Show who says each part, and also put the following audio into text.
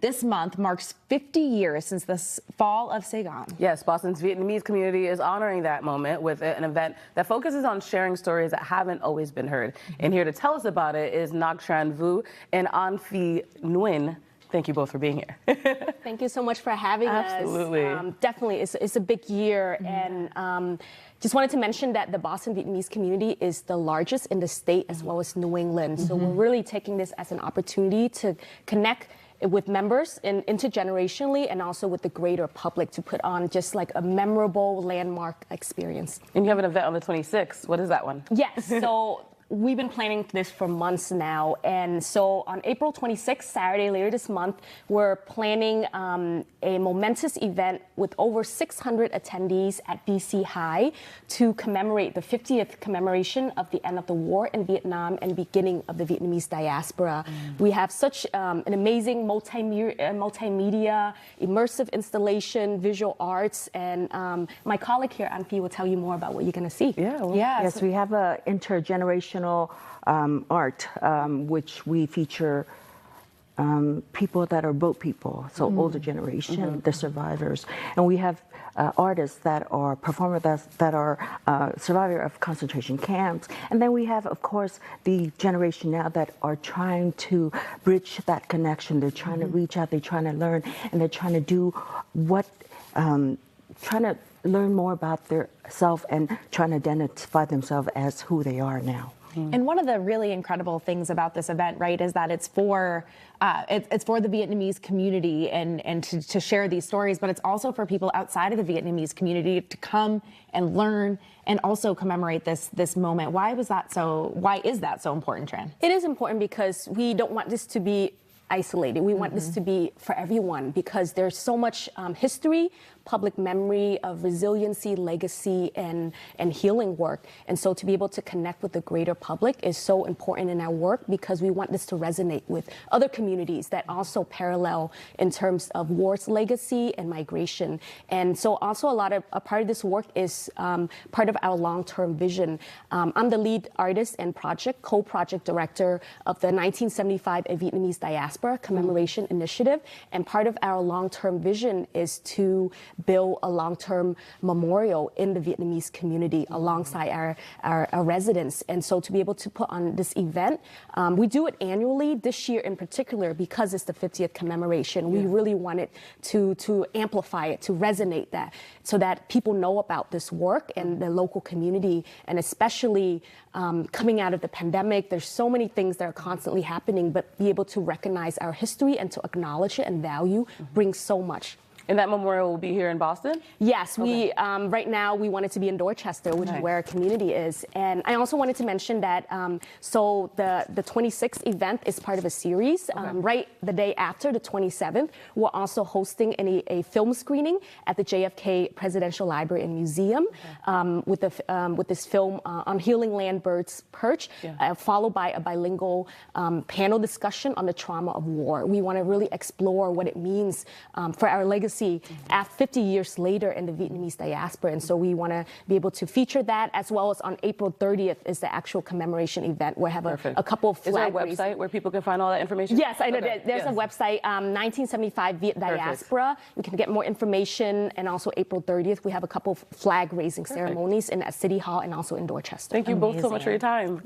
Speaker 1: This month marks 50 years since the Fall of Saigon.
Speaker 2: Yes, Boston's Vietnamese community is honoring that moment with an event that focuses on sharing stories that haven't always been heard. And here to tell us about it is Ngoc-Tran and Anh Phi Nguyen. Thank you both for being here.
Speaker 3: Thank you so much for having
Speaker 2: Absolutely.
Speaker 3: us. Definitely, it's a big year, and just wanted to mention that the Boston Vietnamese community is the largest in the state as well as New England. So we're really taking this as an opportunity to connect with members intergenerationally and also with the greater public to put on just like a memorable landmark experience.
Speaker 2: And you have an event on the 26th. What is that one?
Speaker 3: Yes, so we've been planning this for months now, and so on April 26th, Saturday, later this month, we're planning a momentous event with over 600 attendees at BC High to commemorate the 50th commemoration of the end of the war in Vietnam and beginning of the Vietnamese diaspora. We have such an amazing multimedia, immersive installation, visual arts, and my colleague here, Anh Phi, will tell you more about what you're going to see.
Speaker 4: Yes, we have an intergenerational art, which we feature people that are boat people, so older generation, the survivors. And we have artists that are performers that are survivor of concentration camps. And then we have, of course, the generation now that are trying to bridge that connection. They're trying to reach out, they're trying to learn, and they're trying to do what, trying to learn more about their self and trying to identify themselves as who they are now.
Speaker 1: And one of the really incredible things about this event, right, is that it's for the Vietnamese community and to share these stories, but it's also for people outside of the Vietnamese community to come and learn and also commemorate this moment. Why is that so important, Tran?
Speaker 3: It is important because we don't want this to be isolated. We want this to be for everyone because there's so much history, public memory of resiliency, legacy, and healing work. And so to be able to connect with the greater public is so important in our work because we want this to resonate with other communities that also parallel in terms of war's legacy and migration. And so also a part of this work is part of our long-term vision. I'm the lead artist and co-project director of the 1975 Vietnamese Diaspora Commemoration Initiative. And part of our long-term vision is to build a long-term memorial in the Vietnamese community alongside our residents. And so to be able to put on this event, we do it annually. This year in particular, because it's the 50th commemoration, we really wanted to amplify it, to resonate that, so that people know about this work and the local community, and especially coming out of the pandemic, there's so many things that are constantly happening, but be able to recognize our history and to acknowledge it and value brings so much.
Speaker 2: And that memorial will be here in Boston?
Speaker 3: Yes, we right now we want it to be in Dorchester, which is where our community is. And I also wanted to mention that so the 26th event is part of a series. Right the day after, the 27th, we're also hosting a film screening at the JFK Presidential Library and Museum with this film on healing land birds perch, followed by a bilingual panel discussion on the trauma of war. We want to really explore what it means for our legacy 50 years later in the Vietnamese diaspora. And so we want to be able to feature that, as well as on April 30th is the actual commemoration event where we have a couple of flag
Speaker 2: raising. Is there a website where people can find all that information?
Speaker 3: Yes, I know there's a website, 1975 Viet Diaspora. We can get more information, and also April 30th we have a couple of flag raising ceremonies at City Hall and also in Dorchester.
Speaker 2: Thank you both so much for your time.